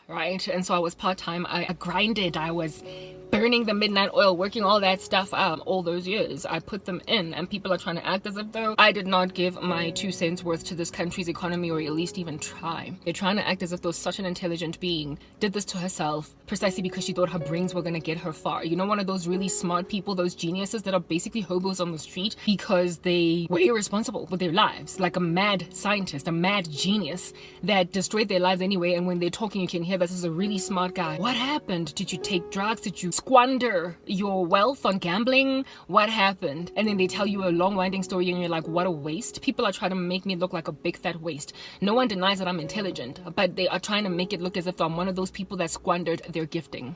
right? And so I was part-time. I grinded. I was burning the midnight oil, working all that stuff out all those years. I put them in, and people are trying to act as if though I did not give my 2 cents worth to this country's economy, or at least even try. They're trying to act as if though such an intelligent being did this to herself precisely because she thought her brains were gonna get her far. You know, one of those really smart people, those geniuses that are basically hobos on the street because they were irresponsible with their lives, like a mad scientist, a mad genius that destroyed their lives anyway, and when they're talking you can hear this is a really smart guy. What happened? Did you take drugs? Did you squander your wealth on gambling? What happened? And then they tell you a long winding story and you're like, what a waste. People are trying to make me look like a big fat waste. No one denies that I'm intelligent, but they are trying to make it look as if I'm one of those people that squandered their gifting.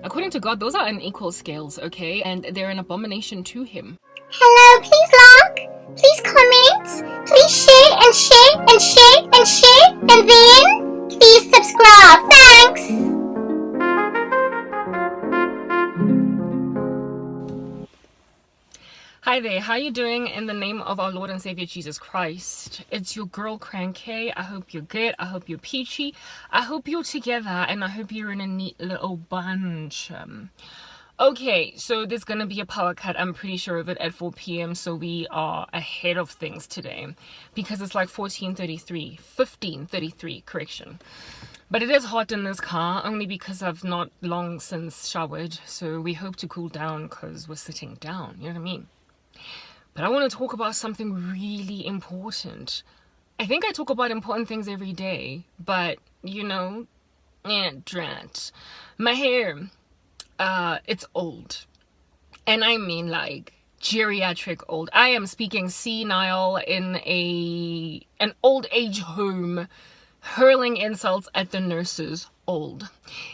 According to God, those are unequal scales, okay? And they're an abomination to him. Hello, please like, please comment, please share and share and share and share, and then please subscribe. Thanks. Hi there, how you doing in the name of our Lord and Savior Jesus Christ? It's your girl Cranky. I hope you're good. I hope you're peachy. I hope you're together, and I hope you're in a neat little bunch. Okay, so there's gonna be a power cut. I'm pretty sure of it at 4 p.m. So we are ahead of things today because it's like 15:33, correction. But it is hot in this car only because I've not long since showered. So we hope to cool down because we're sitting down. You know what I mean? But I want to talk about something really important. I think I talk about important things every day, but you know, drat. My hair, it's old. And I mean like geriatric old. I am speaking senile in an old age home, hurling insults at the nurses. Old.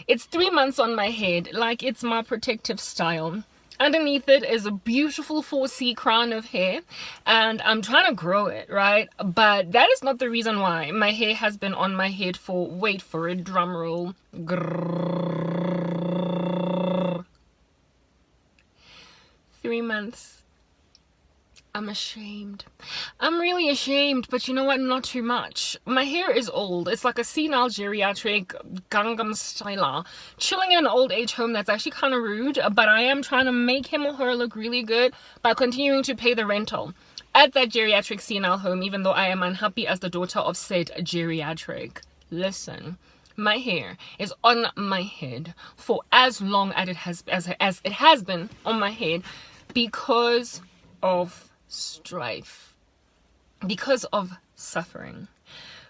It's 3 months on my head, like it's my protective style. Underneath it is a beautiful 4C crown of hair, and I'm trying to grow it, right? But that is not the reason why. My hair has been on my head for, wait for it, drum roll, 3 months. I'm ashamed. I'm really ashamed, but you know what? Not too much. My hair is old. It's like a senile geriatric Gangnam Style chilling in an old age home that's actually kind of rude, but I am trying to make him or her look really good by continuing to pay the rental at that geriatric senile home, even though I am unhappy as the daughter of said geriatric. Listen. My hair is on my head for as long as it has been on my head because of strife, because of suffering,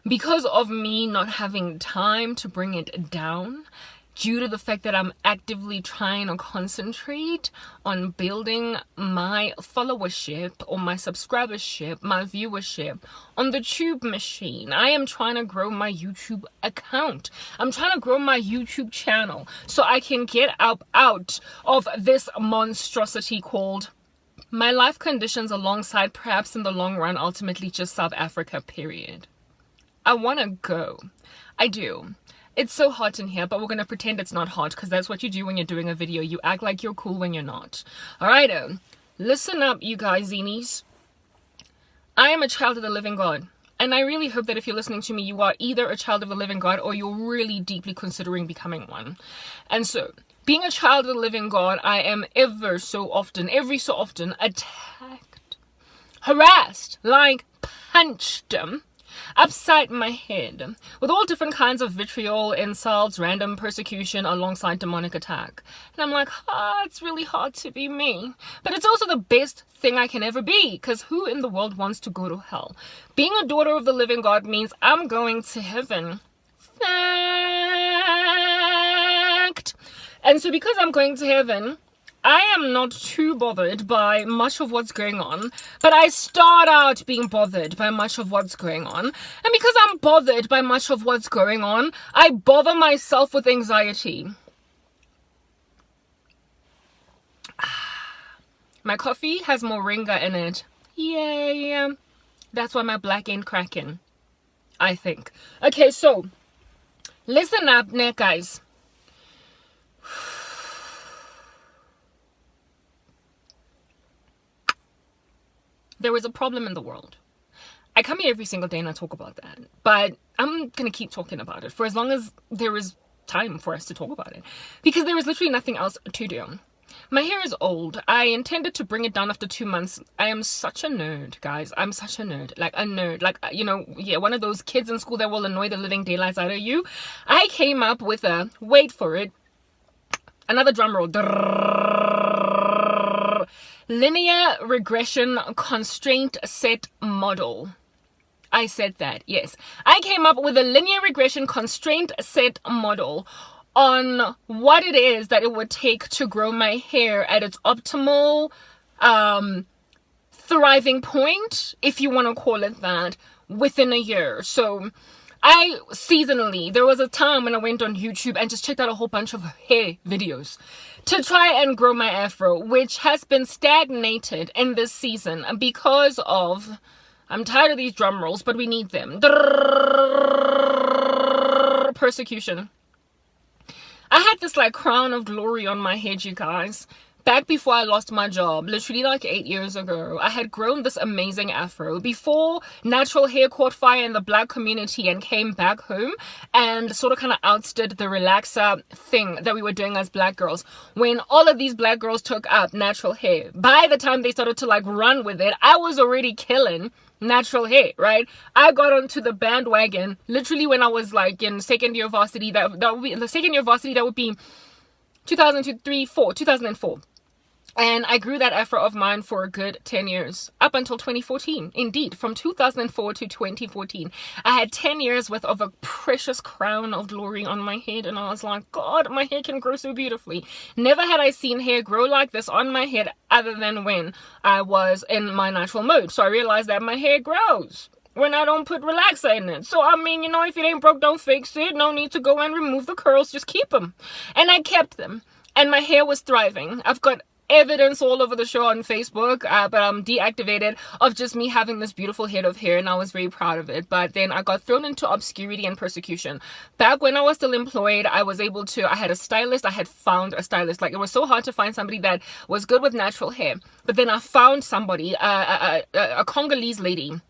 because of me not having time to bring it down, due to the fact that I'm actively trying to concentrate on building my followership or my subscribership, my viewership on the tube machine. I am trying to grow my YouTube account. I'm trying to grow my YouTube channel so I can get out of this monstrosity called my life conditions, alongside perhaps in the long run ultimately just South Africa, period. I want to go. I do. It's so hot in here, but we're going to pretend it's not hot because that's what you do when you're doing a video. You act like you're cool when you're not. Alright, listen up, you guys, zinies. I am a child of the living God. And I really hope that if you're listening to me, you are either a child of the living God or you're really deeply considering becoming one. And so, being a child of the living God, I am every so often attacked, harassed, like punched upside my head with all different kinds of vitriol, insults, random persecution alongside demonic attack. And I'm like, it's really hard to be me. But it's also the best thing I can ever be, because who in the world wants to go to hell? Being a daughter of the living God means I'm going to heaven. Fact. And so because I'm going to heaven, I am not too bothered by much of what's going on, but I start out being bothered by much of what's going on. And because I'm bothered by much of what's going on, I bother myself with anxiety. My coffee has moringa in it. Yay. That's why my black ain't cracking, I think. Okay, so listen up, guys. There is a problem in the world, I come here every single day and I talk about that. But I'm going to keep talking about it for as long as there is time for us to talk about it. Because there is literally nothing else to do. My hair is old. I intended to bring it down after 2 months. I am such a nerd, guys. I'm such a nerd. Like a nerd. Like, you know, yeah, one of those kids in school that will annoy the living daylights out of you. I came up with a, wait for it, another drum roll. Linear regression constraint set model. I said that, yes. I came up with a linear regression constraint set model on what it is that it would take to grow my hair at its optimal thriving point, if you want to call it that, within a year. So I seasonally, there was a time when I went on YouTube and just checked out a whole bunch of hair videos to try and grow my afro, which has been stagnated in this season because of, I'm tired of these drum rolls, but we need them. Persecution. I had this like crown of glory on my head, you guys. Back before I lost my job, literally like 8 years ago, I had grown this amazing afro before natural hair caught fire in the black community and came back home and sort of kind of outstood the relaxer thing that we were doing as black girls. When all of these black girls took up natural hair, by the time they started to like run with it, I was already killing natural hair, right? I got onto the bandwagon literally when I was like in second year varsity. That would be the second year varsity. That would be 2004. And I grew that afro of mine for a good 10 years, up until 2014. Indeed, from 2004 to 2014. I had 10 years worth of a precious crown of glory on my head. And I was like, God, my hair can grow so beautifully. Never had I seen hair grow like this on my head other than when I was in my natural mode. So I realized that my hair grows when I don't put relaxer in it. So, I mean, you know, if it ain't broke, don't fix it. No need to go and remove the curls. Just keep them. And I kept them. And my hair was thriving. I've got evidence all over the show on Facebook, but I'm deactivated, of just me having this beautiful head of hair, and I was very proud of it. But then I got thrown into obscurity and persecution. Back when I was still employed, I had a stylist. I had found a stylist. Like, it was so hard to find somebody that was good with natural hair. But then I found somebody, a Congolese lady.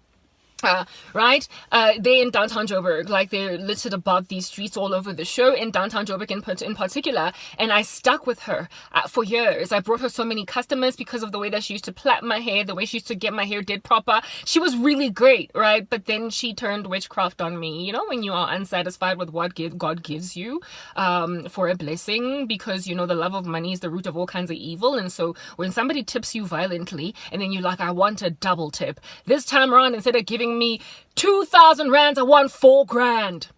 Right? They're in downtown Joburg. Like, they're listed above these streets all over the show in downtown Joburg in particular. And I stuck with her for years. I brought her so many customers because of the way that she used to plait my hair, the way she used to get my hair did proper. She was really great, right? But then she turned witchcraft on me. You know, when you are unsatisfied with what God gives you for a blessing, because, you know, the love of money is the root of all kinds of evil. And so when somebody tips you violently and then you're like, I want a double tip. This time around, instead of giving me 2,000 rands, I want 4 grand.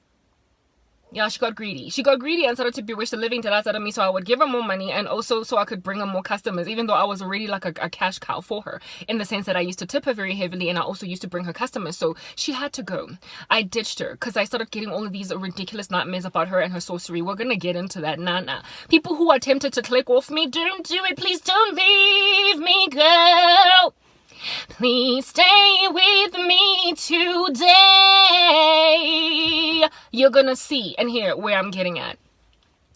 Yeah, she got greedy. She got greedy and started to bewitch the living daylights out of me, so I would give her more money and also so I could bring her more customers, even though I was already like a cash cow for her, in the sense that I used to tip her very heavily and I also used to bring her customers. So she had to go. I ditched her because I started getting all of these ridiculous nightmares about her and her sorcery. We're gonna get into that. Nah. People who are tempted to click off me, don't do it. Please don't leave me, girl. Please stay with me today. You're gonna see and hear where I'm getting at.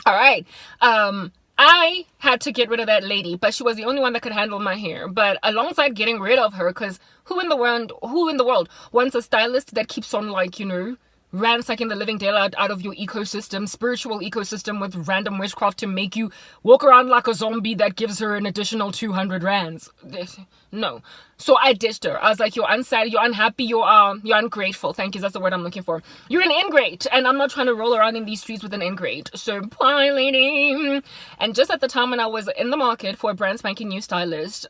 All right. I had to get rid of that lady, but she was the only one that could handle my hair. But alongside getting rid of her, because who in the world wants a stylist that keeps on, like, you know, ransacking the living daylight out of your ecosystem, spiritual ecosystem, with random witchcraft to make you walk around like a zombie that gives her an additional 200 rands. No. So I ditched her. I was like, you're unsaid, you're unhappy, you're ungrateful. Thank you, that's the word I'm looking for. You're an ingrate, and I'm not trying to roll around in these streets with an ingrate. So bye, lady. And just at the time when I was in the market for a brand spanking new stylist,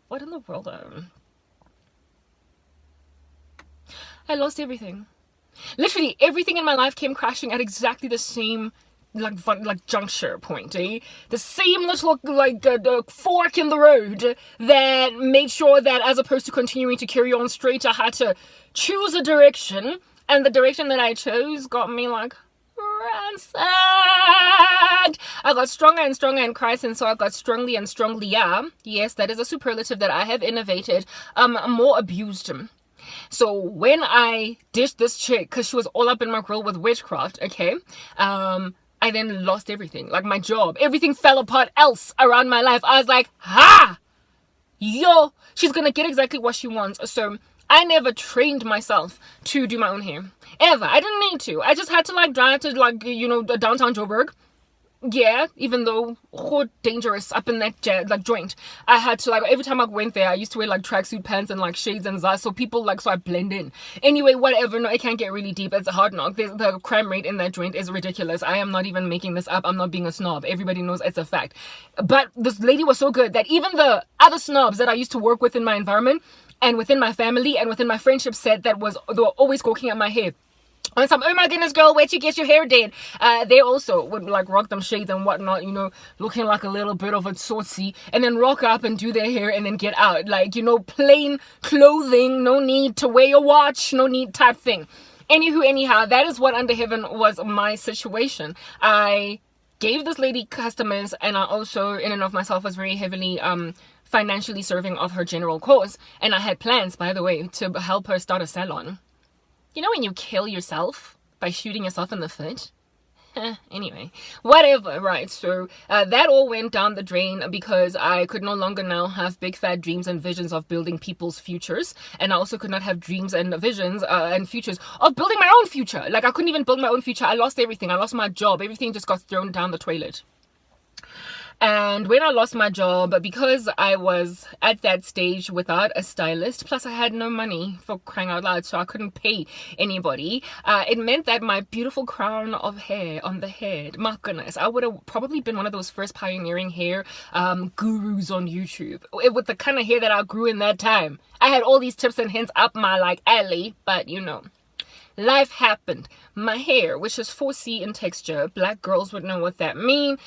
what in the world? I lost everything. Literally everything in my life came crashing at exactly the same like juncture point, eh? The same little fork in the road that made sure that, as opposed to continuing to carry on straight, I had to choose a direction, and the direction that I chose got me like ransacked. I got stronger and stronger in Christ, and so I got strongly and stronglier. Yes, that is a superlative that I have innovated. More abused him. So when I ditched this chick, because she was all up in my grill with witchcraft, okay, I then lost everything. Like, my job, everything fell apart else around my life. I was like, yo, she's gonna get exactly what she wants. So I never trained myself to do my own hair. Ever. I didn't need to. I just had to like drive to like, downtown Joburg. Yeah, even though dangerous up in that like joint, I had to like every time I went there, I used to wear like tracksuit pants and like shades and that, so people like so I blend in. Anyway, whatever. No, it can't get really deep. It's a hard knock. The crime rate in that joint is ridiculous. I am not even making this up. I'm not being a snob. Everybody knows it's a fact. But this lady was so good that even the other snobs that I used to work with in my environment and within my family and within my friendship set they were always gawking at my hair. On some, oh my goodness, girl, where'd you get your hair did? They also would like rock them shades and whatnot, looking like a little bit of a saucy, and then rock up and do their hair and then get out. Like, plain clothing, no need to wear your watch, no need type thing. Anywho, anyhow, that is what under heaven was my situation. I gave this lady customers, and I also, in and of myself, was very heavily financially serving of her general cause. And I had plans, by the way, to help her start a salon. You know when you kill yourself by shooting yourself in the foot? Anyway, whatever, right? So that all went down the drain because I could no longer now have big fat dreams and visions of building people's futures. And I also could not have dreams and visions and futures of building my own future. Like I couldn't even build my own future. I lost everything. I lost my job. Everything just got thrown down the toilet. And when I lost my job, because I was at that stage without a stylist, plus I had no money for crying out loud, so I couldn't pay anybody, it meant that my beautiful crown of hair on the head, my goodness, I would have probably been one of those first pioneering hair gurus on YouTube. With the kind of hair that I grew in that time. I had all these tips and hints up my like alley, but life happened. My hair, which is 4C in texture, black girls would know what that means.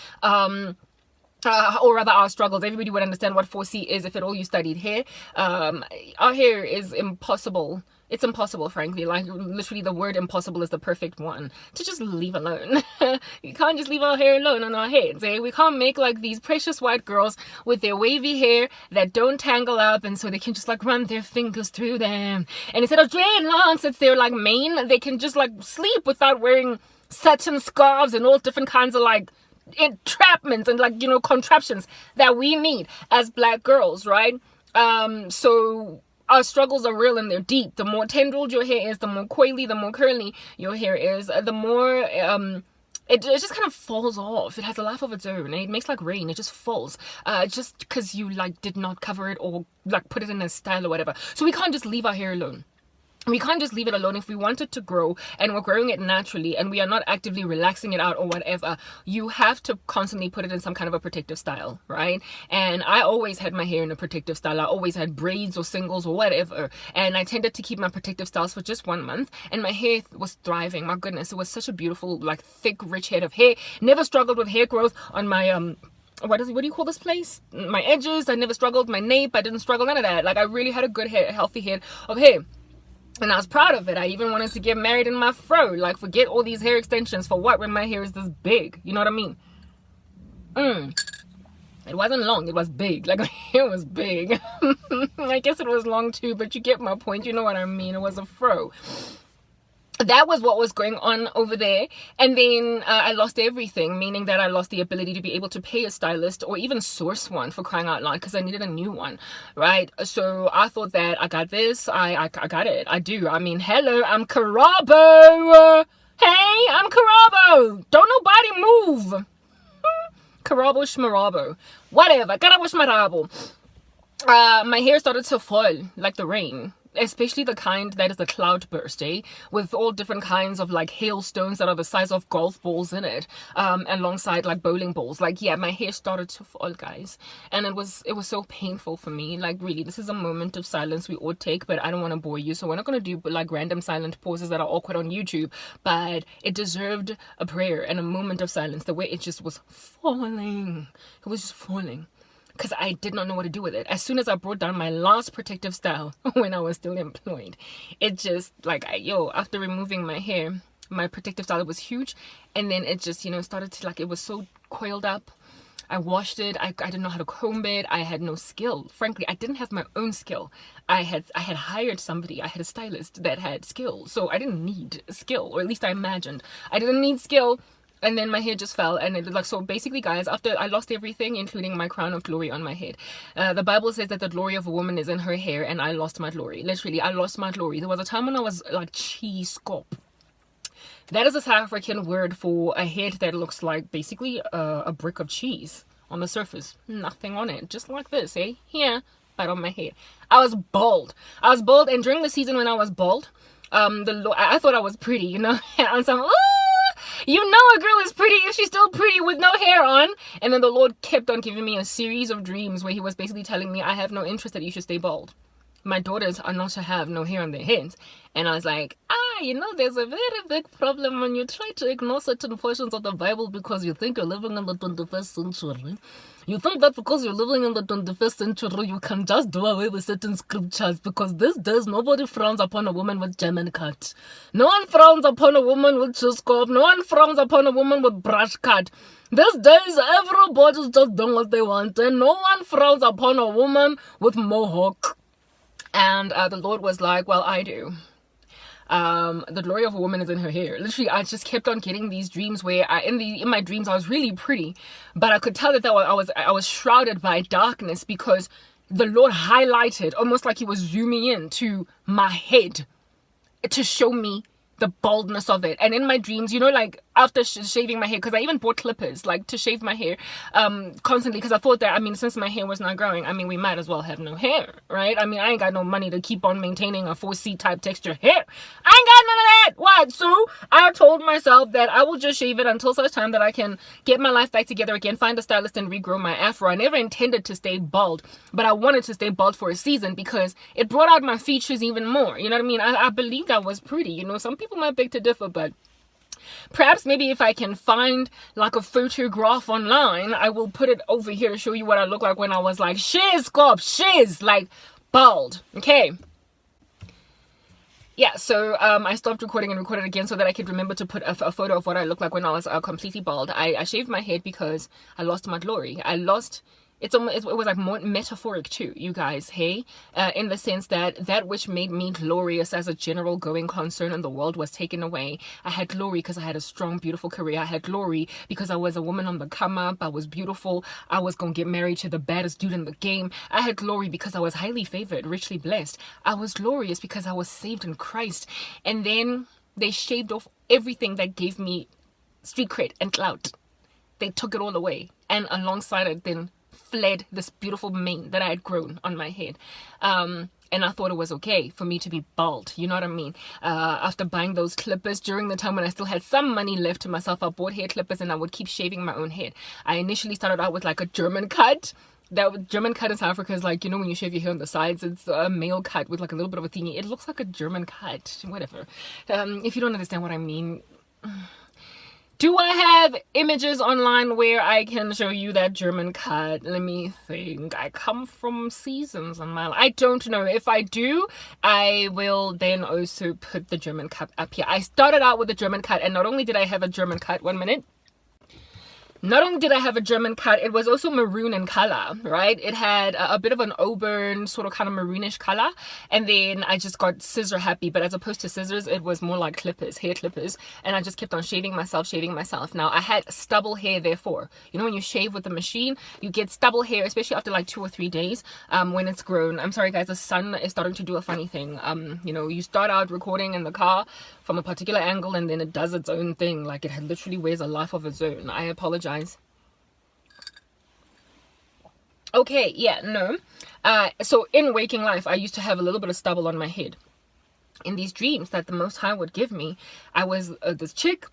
Or rather our struggles. Everybody would understand what 4C is if at all you studied hair. Our hair is impossible. It's impossible, frankly. Like, literally the word impossible is the perfect one to just leave alone. You can't just leave our hair alone on our heads, eh? We can't make like these precious white girls with their wavy hair that don't tangle up, and so they can just like run their fingers through them. And instead of dreadlocks, it's their like mane. They can just like sleep without wearing satin scarves and all different kinds of like entrapments and like contraptions that we need as black girls, right? So our struggles are real and they're deep. The more tendrilled your hair is, the more coily, the more curly your hair is, the more it just kind of falls off. It has a life of its own. It makes like rain. It just falls just because you like did not cover it or like put it in a style or whatever. So we can't just leave our hair alone. We can't just leave it alone. If we want it to grow and we're growing it naturally and we are not actively relaxing it out or whatever, you have to constantly put it in some kind of a protective style, right? And I always had my hair in a protective style. I always had braids or singles or whatever. And I tended to keep my protective styles for just 1 month. And my hair was thriving. My goodness, it was such a beautiful, like thick, rich head of hair. Never struggled with hair growth on my what do you call this place? My edges. I never struggled. My nape. I didn't struggle. None of that. Like I really had a good hair, healthy head of hair. And I was proud of it. I even wanted to get married in my fro. Like, forget all these hair extensions. For what when my hair is this big? You know what I mean? It wasn't long. It was big. Like, my hair was big. I guess it was long too, but you get my point. You know what I mean? It was a fro. That was what was going on over there. And then I lost everything, meaning that I lost the ability to be able to pay a stylist or even source one, for crying out loud, because I needed a new one, right? So I thought that I got this. I got it. I do. I mean, hello, I'm Karabo. Hey, I'm Karabo. Don't nobody move. Karabo shmarabo. Whatever. Karabo shmarabo. My hair started to fall like the rain. Especially the kind that is a cloudburst, with all different kinds of like hailstones that are the size of golf balls in it, alongside like bowling balls. Like, yeah, my hair started to fall, guys, and it was so painful for me. Like, really, this is a moment of silence we all take, but I don't want to bore you, so we're not going to do like random silent pauses that are awkward on YouTube, but it deserved a prayer and a moment of silence. The way it just was falling, it was just falling. Because I did not know what to do with it. As soon as I brought down my last protective style when I was still employed, it just like, after removing my hair, my protective style was huge. And then it just, started to like, it was so coiled up. I washed it. I didn't know how to comb it. I had no skill. Frankly, I didn't have my own skill. I had hired somebody. I had a stylist that had skill. So I didn't need skill, or at least I imagined. I didn't need skill. and then my hair just fell, and it like, so basically, guys, after I lost everything, including my crown of glory on my head. The Bible says that the glory of a woman is in her hair, and I lost my glory. Literally, I lost my glory. There was a time when I was like cheese scop. That is a South African word for a head that looks like basically a brick of cheese on the surface. Nothing on it, just like this, eh? Here, but on my head. I was bald. And during the season when I was bald, I thought I was pretty, you know. And so, you know, a girl is pretty if she's still pretty with no hair on. And then the Lord kept on giving me a series of dreams where he was basically telling me, I have no interest that you should stay bald. My daughters are not to have no hair on their heads. And I was like, you know, there's a very big problem when you try to ignore certain portions of the Bible because you think you're living in the 21st century. You think that because you're living in the 21st century, you can just do away with certain scriptures, because these days nobody frowns upon a woman with German cut. No one frowns upon a woman with cheese scope. No one frowns upon a woman with brush cut. These days everybody's just doing what they want, and no one frowns upon a woman with mohawk. And the Lord was like, well, I do. The glory of a woman is in her hair. Literally, I just kept on getting these dreams where in my dreams I was really pretty, but I could tell that I was shrouded by darkness, because the Lord highlighted, almost like he was zooming in to my head to show me the baldness of it. And in my dreams, you know, like after shaving my hair, because I even bought clippers like to shave my hair constantly, because I thought that, I mean, since my hair was not growing, I mean, we might as well have no hair, right? I mean, I ain't got no money to keep on maintaining a 4C type texture hair. I ain't got none of that. What? So I told myself that I will just shave it until such time that I can get my life back together again, find a stylist, and regrow my afro. I never intended to stay bald, but I wanted to stay bald for a season because it brought out my features even more. You know what I mean? I believed I was pretty. You know, some people might beg to differ, but perhaps maybe if I can find like a photograph online, I will put it over here to show you what I look like when I was like like bald. Okay. Yeah, so I stopped recording and recorded again so that I could remember to put a photo of what I looked like when I was completely bald. I shaved my head because I lost my glory. It was like more metaphoric too, you guys, hey? In the sense that which made me glorious as a general going concern in the world was taken away. I had glory because I had a strong, beautiful career. I had glory because I was a woman on the come up. I was beautiful. I was going to get married to the baddest dude in the game. I had glory because I was highly favored, richly blessed. I was glorious because I was saved in Christ. And then they shaved off everything that gave me street cred and clout. They took it all away. And alongside it, then fled this beautiful mane that I had grown on my head. And I thought it was okay for me to be bald. You know what I mean? After buying those clippers during the time when I still had some money left to myself, I bought hair clippers and I would keep shaving my own head. I initially started out with like a German cut. That German cut in South Africa is like, you know, when you shave your hair on the sides, it's a male cut with like a little bit of a thingy. It looks like a German cut, whatever. If you don't understand what I mean, do I have images online where I can show you that German cut? Let me think. I come from seasons in my life. I don't know. If I do, I will then also put the German cut up here. I started out with the German cut, and not only did I have a German cut, 1 minute. Not only did I have a German cut, it was also maroon in color, right? It had a bit of an auburn, sort of kind of maroonish color. And then I just got scissor happy. But as opposed to scissors, it was more like clippers, hair clippers. And I just kept on shaving myself. Now, I had stubble hair, therefore. You know, when you shave with the machine, you get stubble hair, especially after like 2 or 3 days when it's grown. I'm sorry, guys, the sun is starting to do a funny thing. You know, you start out recording in the car from a particular angle, and then it does its own thing. Like, it literally wears a life of its own. I apologize. Okay, yeah, no. So in waking life, I used to have a little bit of stubble on my head. In these dreams that the Most High would give me, I was this chick,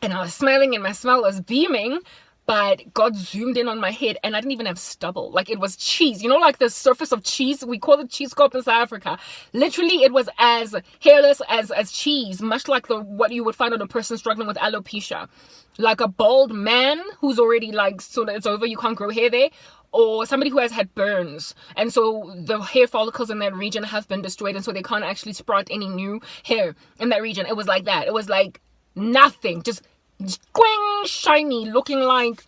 and I was smiling, and my smile was beaming, but God zoomed in on my head, and I didn't even have stubble. Like, it was cheese. You know, like the surface of cheese? We call it cheese scope in South Africa. Literally, it was as hairless as cheese, much like what you would find on a person struggling with alopecia. Like a bald man who's already like, so that it's over, you can't grow hair there. Or somebody who has had burns, and so the hair follicles in that region have been destroyed, and so they can't actually sprout any new hair in that region. It was like that. It was like nothing, just squing, shiny, looking like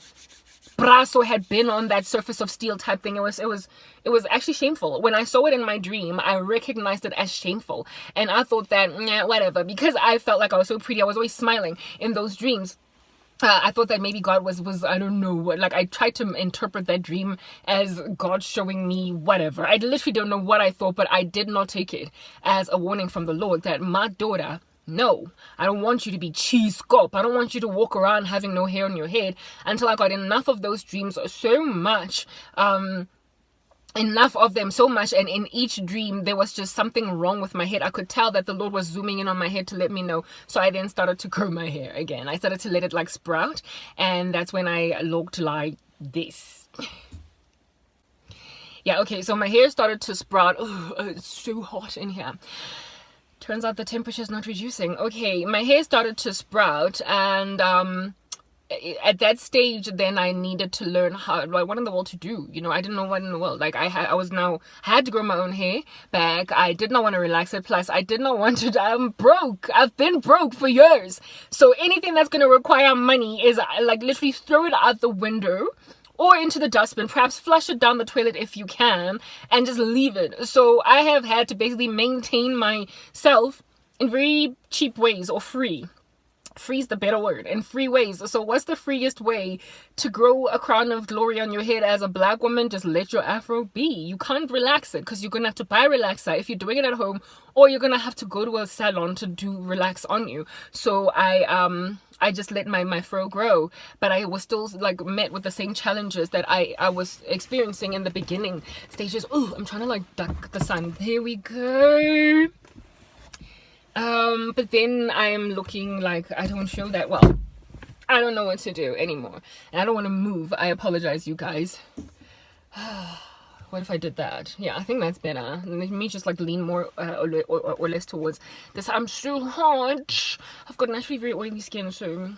brasso had been on that surface of steel type thing. It was actually shameful. When I saw it in my dream, I recognized it as shameful, and I thought that, whatever, because I felt like I was so pretty. I was always smiling in those dreams. I thought that maybe God was I don't know, like I tried to interpret that dream as God showing me whatever. I literally don't know what I thought, but I did not take it as a warning from the Lord that my daughter, no, I don't want you to be cheese scop. I don't want you to walk around having no hair on your head, until I got enough of those dreams so much. Enough of them so much, and in each dream there was just something wrong with my head. I could tell that the Lord was zooming in on my head to let me know. So I then started to grow my hair again. I started to let it like sprout, and that's when I looked like this. Yeah, okay, so my hair started to sprout. Oh, it's so hot in here. Turns out the temperature is not reducing. Okay, my hair started to sprout, and at that stage then I needed to learn what in the world to do. I didn't know what in the world. Like I had to grow my own hair back. I did not want to relax it. Plus I did not want to. I'm broke. I've been broke for years. So anything that's going to require money is like literally throw it out the window or into the dustbin. Perhaps flush it down the toilet if you can, and just leave it. So I have had to basically maintain myself in very cheap ways, or free's the better word, and free ways. So what's the freest way to grow a crown of glory on your head as a black woman? Just let your afro be. You can't relax it, because you're gonna have to buy relaxer if you're doing it at home, or you're gonna have to go to a salon to do relax on you. So I just let my fro grow, but I was still like met with the same challenges that I was experiencing in the beginning stages. Oh, I'm trying to like duck the sun. There we go. But then I'm looking like I don't show that well. I don't know what to do anymore, and I don't want to move. I apologize, you guys. What if I did that? Yeah, I think that's better. Let me just like lean more or less towards this. I'm so hot. I've got naturally very oily skin, so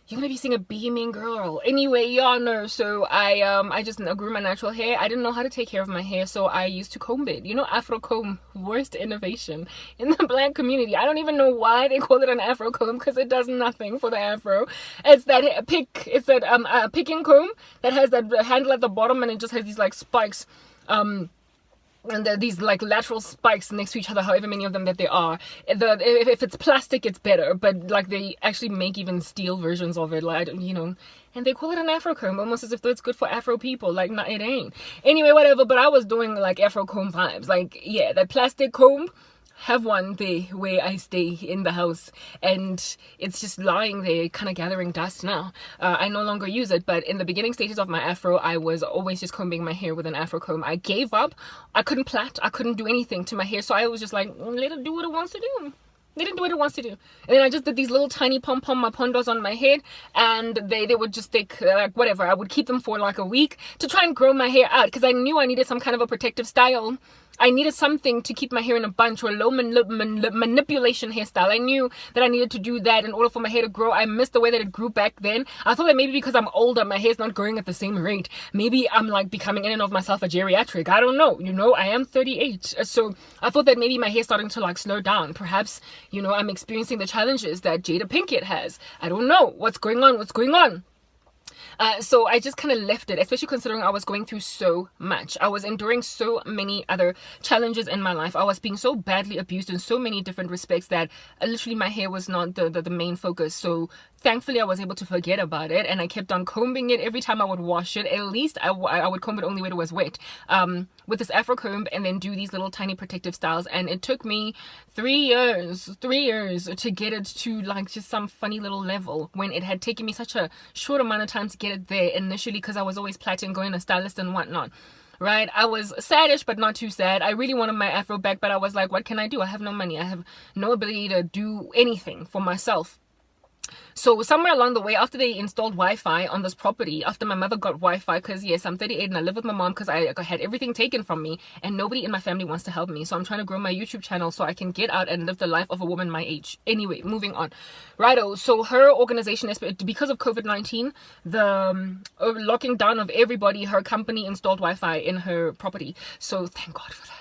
you're gonna be seeing a beaming girl. Anyway, y'all know. So I just grew my natural hair. I didn't know how to take care of my hair, so I used to comb it. Afro comb, worst innovation in the black community. I don't even know why they call it an afro comb, because it does nothing for the afro. It's that picking comb that has that handle at the bottom, and it just has these like spikes. And these like lateral spikes next to each other, however many of them that there are. If it's plastic, it's better, but like they actually make even steel versions of it, like, and they call it an afro comb, almost as if it's good for afro people. Like, no, it ain't. Anyway, whatever. But I was doing like afro comb vibes, like, yeah, that plastic comb. Have one there where I stay in the house, and it's just lying there kind of gathering dust now. I no longer use it, but in the beginning stages of my afro, I was always just combing my hair with an afro comb. I gave up. I couldn't plait. I couldn't do anything to my hair, so I was just like, let it do what it wants to do. They didn't do what it wants to do. And then I just did these little tiny pondos on my head, and they would just take like whatever. I would keep them for like a week to try and grow my hair out, because I knew I needed some kind of a protective style. I needed something to keep my hair in a bunch, or a low manipulation hairstyle. I knew that I needed to do that in order for my hair to grow. I missed the way that it grew back then. I thought that maybe because I'm older, my hair's not growing at the same rate. Maybe I'm like becoming in and of myself a geriatric. I don't know. I am 38. So I thought that maybe my hair's starting to like slow down. Perhaps, I'm experiencing the challenges that Jada Pinkett has. I don't know. What's going on? So I just kind of left it, especially considering I was going through so much. I was enduring so many other challenges in my life. I was being so badly abused in so many different respects that literally my hair was not the main focus. So thankfully I was able to forget about it, and I kept on combing it every time I would wash it. At least I would comb it only when it was wet with this afro comb, and then do these little tiny protective styles. And it took me 3 years to get it to like just some funny little level, when it had taken me such a short amount of time to get it there initially, because I was always plaiting, going to stylist and whatnot. Right? I was sadish, but not too sad. I really wanted my afro back, but I was like, what can I do? I have no money. I have no ability to do anything for myself. So somewhere along the way, after they installed Wi-Fi on this property, after my mother got Wi-Fi, because yes, I'm 38 and I live with my mom because I had everything taken from me, and nobody in my family wants to help me. So I'm trying to grow my YouTube channel so I can get out and live the life of a woman my age. Anyway, moving on. Righto. So her organization, because of COVID-19, the locking down of everybody, her company installed Wi-Fi in her property. So thank God for that.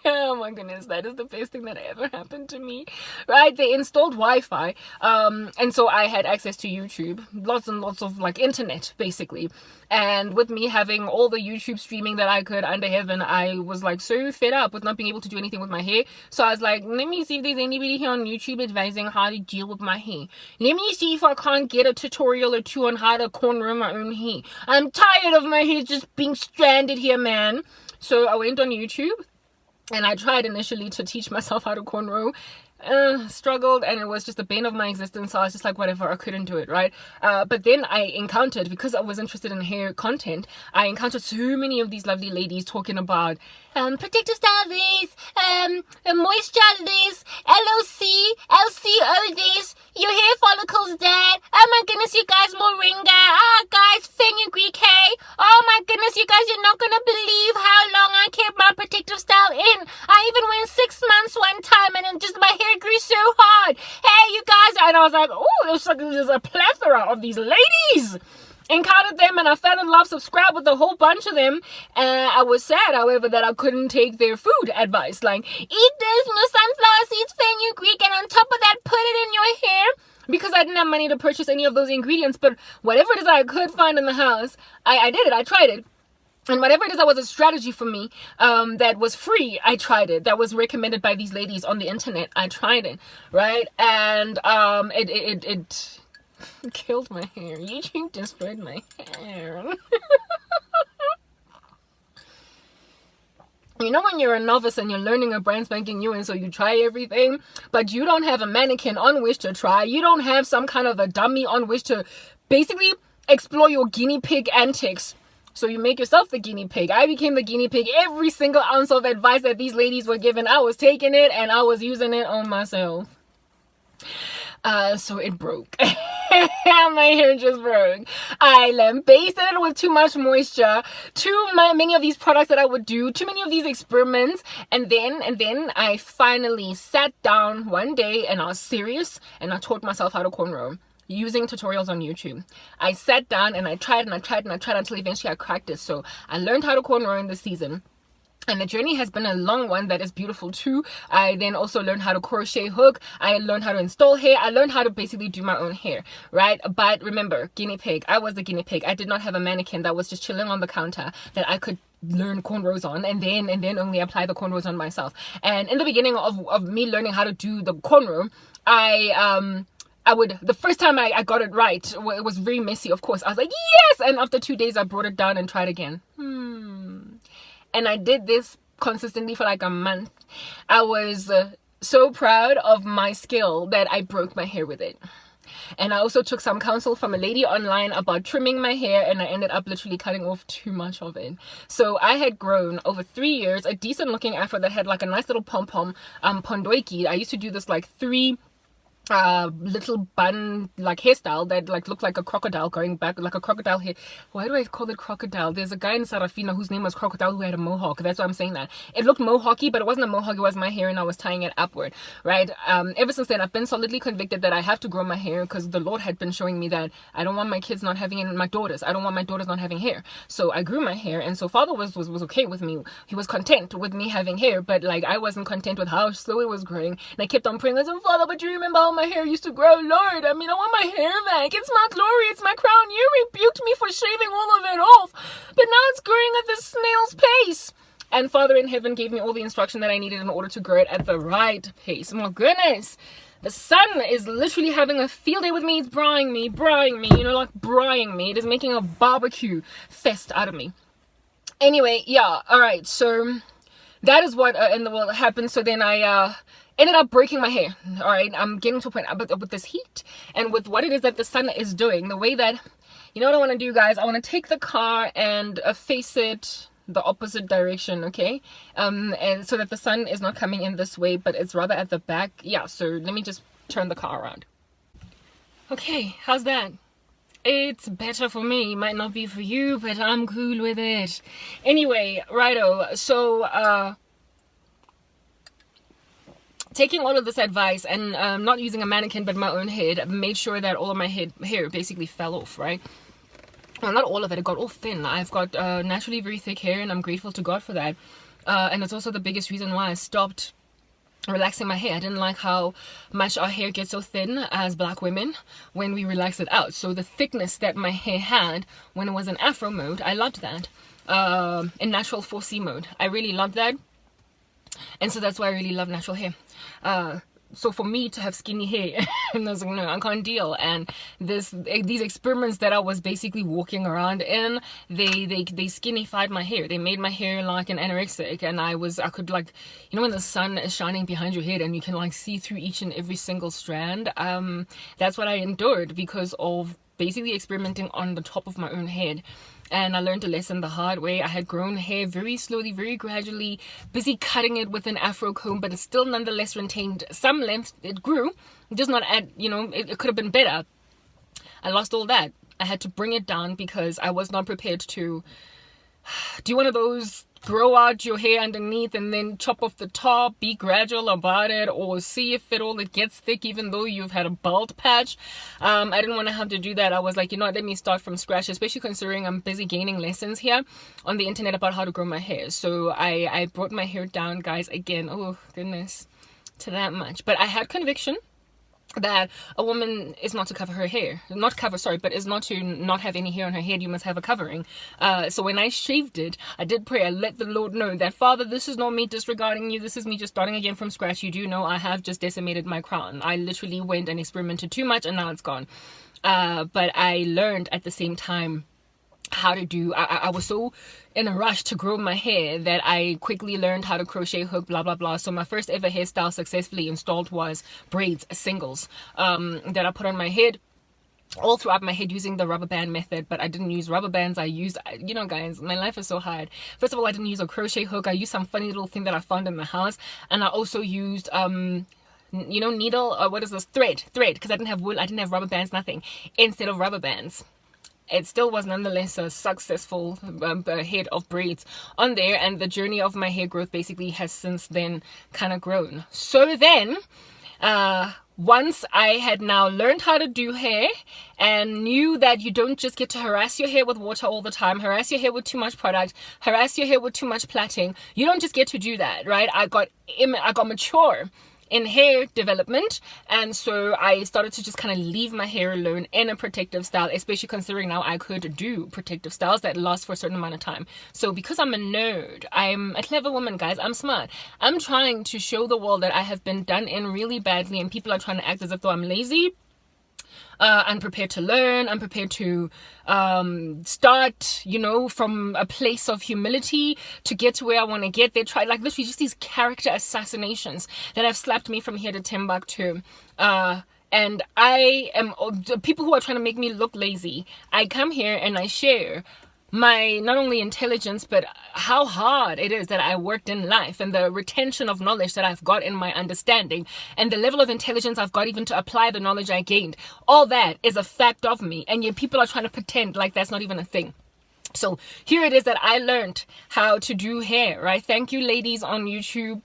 Oh my goodness, that is the best thing that ever happened to me. Right? They installed Wi-Fi. And so I had access to YouTube. Lots and lots of like internet, basically. And with me having all the YouTube streaming that I could under heaven, I was like so fed up with not being able to do anything with my hair. So I was like, let me see if there's anybody here on YouTube advising how to deal with my hair. Let me see if I can't get a tutorial or two on how to cornrow my own hair. I'm tired of my hair just being stranded here, man. So I went on YouTube and I tried initially to teach myself how to cornrow. Struggled, and it was just the bane of my existence. So I was just like, whatever, I couldn't do it, right? But then I encountered, because I was interested in hair content, I encountered so many of these lovely ladies talking about protective style this, moisture this, LOC, LCO this, your hair follicles that. Oh my goodness, you guys, moringa. Ah, guys, fenugreek hay. Oh my goodness, you guys, you're not gonna believe how long I kept my protective style in. I even went 6 months one time, and then just my hair grew so hard. Hey, you guys, and I was like, oh, it was like there's a plethora of these ladies. Encountered them, and I fell in love, subscribed with a whole bunch of them. And I was sad, however, that I couldn't take their food advice. Like, eat this, sunflower seeds, fenugreek, and on top of that, put it in your hair. Because I didn't have money to purchase any of those ingredients. But whatever it is I could find in the house, I did it. I tried it. And whatever it is that was a strategy for me, that was free, I tried it. That was recommended by these ladies on the internet. I tried it, right? And it killed my hair. YouTube destroyed my hair. You know when you're a novice and you're learning a brand spanking new, and so you try everything, but you don't have a mannequin on which to try. You don't have some kind of a dummy on which to basically explore your guinea pig antics. So you make yourself the guinea pig. I became the guinea pig. Every single ounce of advice that these ladies were given, I was taking it and I was using it on myself. So it broke. My hair just broke. I lambasted it with too much moisture, too many of these products that I would do, too many of these experiments, and then I finally sat down one day and I was serious and I taught myself how to cornrow using tutorials on YouTube. I sat down and I tried until eventually I cracked it. So I learned how to cornrow in this season. And the journey has been a long one that is beautiful too. I then also learned how to crochet hook. I learned how to install hair. I learned how to basically do my own hair, right? But remember, guinea pig. I was the guinea pig. I did not have a mannequin that was just chilling on the counter that I could learn cornrows on and then only apply the cornrows on myself. And in the beginning of me learning how to do the cornrow, the first time I got it right, it was very messy, of course. I was like, yes! And after 2 days, I brought it down and tried again. And I did this consistently for like a month. I was so proud of my skill that I broke my hair with it. And I also took some counsel from a lady online about trimming my hair, and I ended up literally cutting off too much of it. So I had grown over 3 years a decent looking afro that had like a nice little pom-pom pondoiki. I used to do this like 3 little bun like hairstyle that like looked like a crocodile going back, like a crocodile hair. Why do I call it crocodile? There's a guy in Sarafina whose name was Crocodile who had a mohawk. That's why I'm saying that. It looked mohawky, but it wasn't a mohawk. It was my hair and I was tying it upward, right? Ever since then, I've been solidly convicted that I have to grow my hair because the Lord had been showing me that I don't want my kids not having it, my daughters. I don't want my daughters not having hair. So I grew my hair, and so Father was okay with me. He was content with me having hair, but like I wasn't content with how slow it was growing. And I kept on praying, I said, Father, but you remember how my hair used to grow? Lord, I mean, I want my hair back. It's my glory. It's my crown. You rebuked me for shaving all of it off, but now it's growing at this snail's pace. And Father in heaven gave me all the instruction that I needed in order to grow it at the right pace. My goodness. The sun is literally having a field day with me. It's braaiing me, you know, like braaiing me. It is making a barbecue fest out of me. Anyway, yeah, all right. So that is what in the world happened. So then I ended up breaking my hair. All right, I'm getting to a point, but with this heat and with what it is that the sun is doing, the way that, you know what I want to do, guys? I want to take the car and face it the opposite direction, okay? And so that the sun is not coming in this way, but it's rather at the back. Yeah, so let me just turn the car around. Okay, how's that? It's better for me. Might not be for you, but I'm cool with it. Anyway, righto. So, taking all of this advice and not using a mannequin but my own head made sure that all of my hair basically fell off, right? Well, not all of it. It got all thin. I've got naturally very thick hair, and I'm grateful to God for that. And it's also the biggest reason why I stopped relaxing my hair. I didn't like how much our hair gets so thin as black women when we relax it out. So the thickness that my hair had when it was in afro mode, I loved that. In natural 4C mode, I really loved that. And so that's why I really love natural hair. So for me to have skinny hair, and I was like, no, I can't deal. And these experiments that I was basically walking around in, they skinnified my hair. They made my hair like an anorexic, and I could, like, you know, when the sun is shining behind your head and you can like see through each and every single strand. That's what I endured because of basically experimenting on the top of my own head. And I learned a lesson the hard way. I had grown hair very slowly, very gradually, busy cutting it with an afro comb, but it still nonetheless retained some length. It grew, just not at, you know, it could have been better. I lost all that. I had to bring it down because I was not prepared to do one of those grow out your hair underneath and then chop off the top, be gradual about it, or see if it gets thick even though you've had a bald patch. I didn't want to have to do that. I was like, you know what, let me start from scratch, especially considering I'm busy gaining lessons here on the internet about how to grow my hair. So I brought my hair down, guys, again, oh goodness, to that much. But I had conviction that a woman is not to cover her hair, but is not to not have any hair on her head. You must have a covering. So when I shaved it, I did pray. I let the Lord know that, Father, this is not me disregarding you. This is me just starting again from scratch. You do know I have just decimated my crown. I literally went and experimented too much and now it's gone. But I learned at the same time how to do, I was so in a rush to grow my hair that I quickly learned how to crochet, hook, blah blah blah. So my first ever hairstyle successfully installed was braids, singles, that I put on my head, all throughout my head, using the rubber band method. But I didn't use rubber bands. I used, you know guys, my life is so hard. First of all, I didn't use a crochet hook. I used some funny little thing that I found in the house, and I also used you know, needle, or what is this, thread, because I didn't have wool, I didn't have rubber bands, nothing, instead of rubber bands. It still was nonetheless a successful head of braids on there, and the journey of my hair growth basically has since then kind of grown. So then once I had now learned how to do hair and knew that you don't just get to harass your hair with water all the time, harass your hair with too much product, harass your hair with too much plaiting, you don't just get to do that, right? I got mature in hair development, and so I started to just kind of leave my hair alone in a protective style, especially considering now I could do protective styles that last for a certain amount of time. So because I'm a nerd, I'm a clever woman, guys, I'm smart, I'm trying to show the world that I have been done in really badly, and people are trying to act as if though I'm lazy. I'm prepared to learn. I'm prepared to start, you know, from a place of humility to get to where I want to get. They try, like, literally just these character assassinations that have slapped me from here to Timbuktu. And I am, people who are trying to make me look lazy, I come here and I share my not only intelligence, but how hard it is that I worked in life, and the retention of knowledge that I've got in my understanding, and the level of intelligence I've got even to apply the knowledge I gained. All that is a fact of me, and yet people are trying to pretend like that's not even a thing. So here it is that I learned how to do hair, right? Thank you, ladies on YouTube.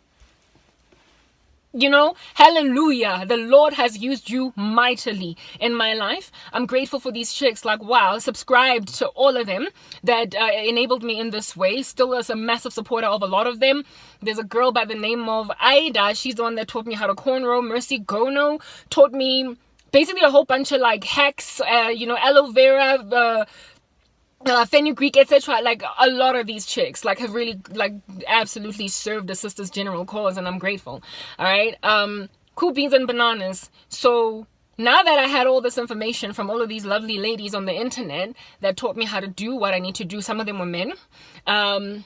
You know, hallelujah, the Lord has used you mightily in my life. I'm grateful for these chicks, like, wow, subscribed to all of them that enabled me in this way. Still is a massive supporter of a lot of them. There's a girl by the name of Aida. She's the one that taught me how to cornrow. Mercy Gono taught me basically a whole bunch of like hacks, you know, aloe vera, fenugreek, etc. Like a lot of these chicks like have really like absolutely served the sisters general cause, and I'm grateful. All right, cool beans and bananas. So now that I had all this information from all of these lovely ladies on the internet that taught me how to do what I need to do, some of them were men, I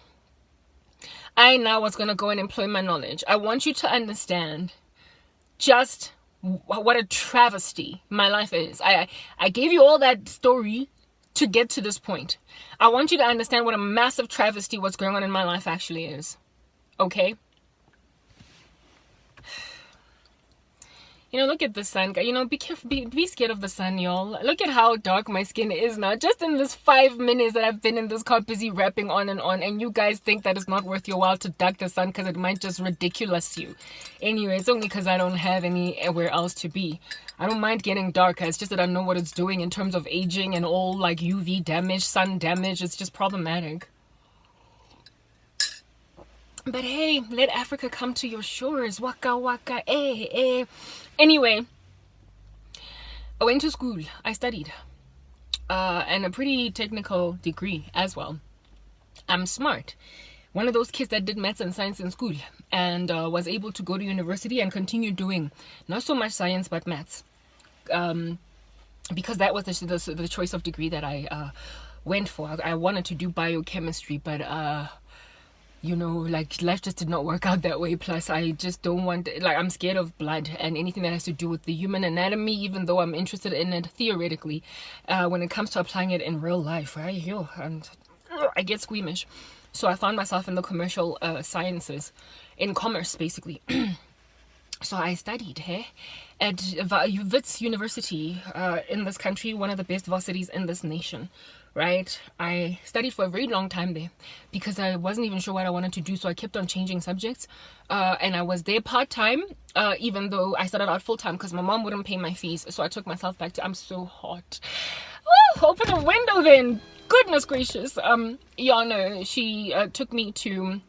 now was going to go and employ my knowledge. I want you to understand just what a travesty my life is. I gave you all that story to get to this point. I want you to understand what a massive travesty what's going on in my life actually is. Okay? You know, look at the sun. You know, be careful, be scared of the sun, y'all. Look at how dark my skin is now. Just in this 5 minutes that I've been in this car busy rapping on, and you guys think that it's not worth your while to duck the sun because it might just ridiculous you. Anyway, it's only because I don't have anywhere else to be. I don't mind getting darker. It's just that I know what it's doing in terms of aging and all like UV damage, sun damage. It's just problematic. But hey, let Africa come to your shores. Waka waka, eh, eh. Anyway, I went to school. I studied. And a pretty technical degree as well. I'm smart. One of those kids that did maths and science in school and was able to go to university and continue doing not so much science but maths. Because that was the choice of degree that I went for. I wanted to do biochemistry, but like life just did not work out that way. Plus I just don't want, like, I'm scared of blood and anything that has to do with the human anatomy, even though I'm interested in it theoretically. When it comes to applying it in real life, right? And I get squeamish. So I found myself in the commercial sciences, in commerce basically. So I studied at Wits University in this country, one of the best varsities in this nation, right? I studied for a very long time there because I wasn't even sure what I wanted to do, so I kept on changing subjects. And I was there part-time, even though I started out full-time because my mom wouldn't pay my fees, so I took myself back to, I'm so hot. Woo, open a window then. Goodness gracious. Yoni, she took me to...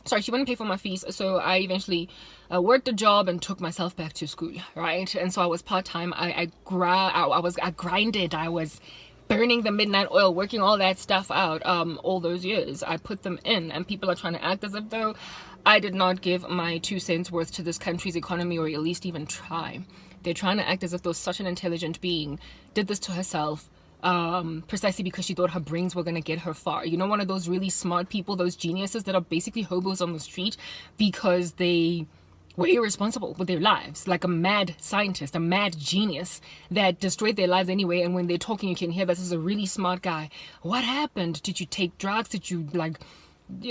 Sorry, she wouldn't pay for my fees, so I eventually worked a job and took myself back to school, right? And so I was part-time. I grinded. I was burning the midnight oil, working all that stuff out all those years. I put them in, and people are trying to act as if though I did not give my 2 cents worth to this country's economy, or at least even try. They're trying to act as if though such an intelligent being did this to herself, precisely because she thought her brains were going to get her far. You know, one of those really smart people, those geniuses that are basically hobos on the street because they were irresponsible with their lives, like a mad scientist, a mad genius that destroyed their lives anyway. And when they're talking, you can hear this is a really smart guy. What happened? Did you take drugs? Did you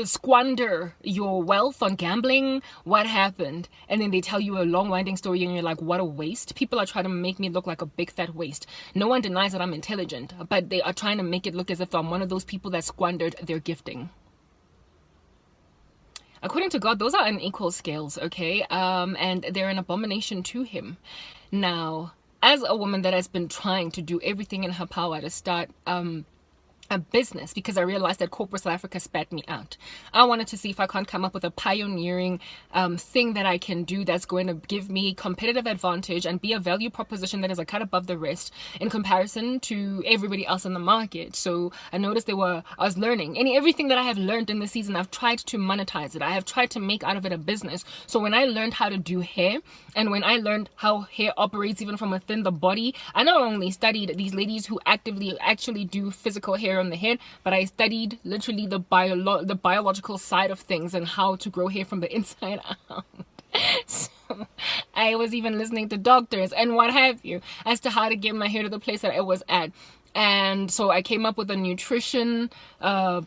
squander your wealth on gambling? What happened? And then they tell you a long winding story and you're like, what a waste. People are trying to make me look like a big fat waste. No one denies that I'm intelligent, but they are trying to make it look as if I'm one of those people that squandered their gifting. According to God, those are unequal scales, okay? And they're an abomination to him. Now, as a woman that has been trying to do everything in her power to start a business, because I realized that corporate South Africa spat me out. I wanted to see if I can't come up with a pioneering thing that I can do that's going to give me competitive advantage and be a value proposition that is a cut above the rest in comparison to everybody else in the market. So I noticed I was learning. Everything that I have learned in this season, I've tried to monetize it. I have tried to make out of it a business. So when I learned how to do hair, and when I learned how hair operates even from within the body, I not only studied these ladies who actually do physical hair on the head, but I studied literally the biological side of things and how to grow hair from the inside out. So I was even listening to doctors and what have you as to how to get my hair to the place that it was at. And so I came up with a nutrition side